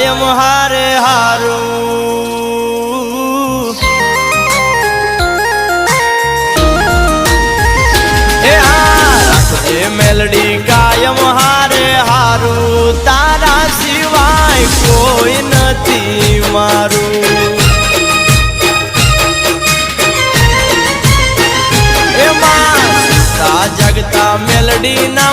કાયમ હારે હારું મેલડી કાયમ હારે હારું તારા સિવાય કોઈ નથી મારું એમાં જગતા મેલડી ના